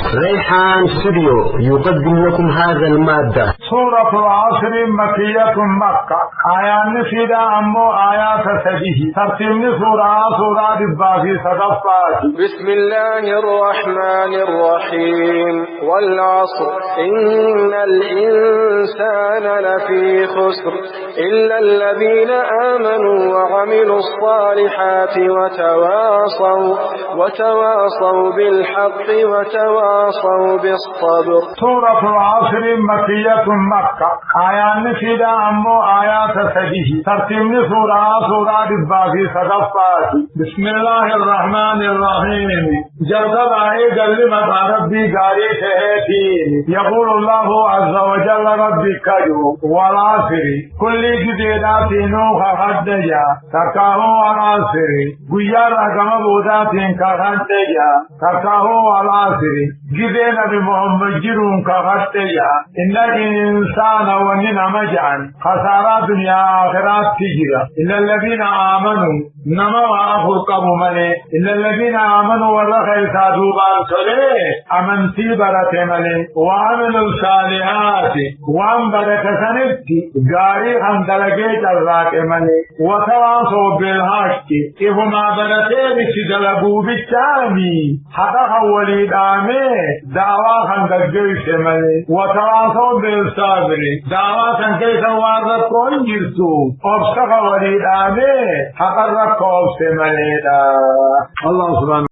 ريحان استوديو يقدم لكم هذا المادة. سورة العصر مكية مكة آيات نسيدا أمو آيات سجيه ترتيب سورة الباقي صدفات. بسم الله الرحمن الرحيم والعصر إن الإنسان لفي خسر إلا الذين آمنوا وعملوا الصالحات وتواصوا بالحق وتواصوا بالصبر. سورة العصر مكية مكة آيات نسيدا أمو آيات سجيه ترتيب سورة الباقي صدفات. بسم الله الرحمن الرحيم جلد آئے جلمت ربي قاري شهيتين يقول الله عز وجل ربي كجو والعصر كل جديدات نوخ خدجا تكاهو والعصر قيار رقم بودات كخدجا تكاهو والعصر جدينا بمحمد جرون كخدجا إن الإنسان ونن مجعن خسارات دنيا آخرات تجرى إلا الذين آمنوا نما وآخرقبوا منه إلا الذين آمنوا ورخي سادوبان صلي أمنتي برته ملي وعملوا الصالحات وان بركة سنبتي غاري خندلقه جراك ملي وتواصوا بالحق إهما برته بسجلبوا بالتامي حقا خولي دامي دعوة خندلقه ملي وتواصوا بالصبر دعوة خندلقه وارد كون جرسو أبسخ ولي دامي حقا ركوب سملي دا الله سبحانه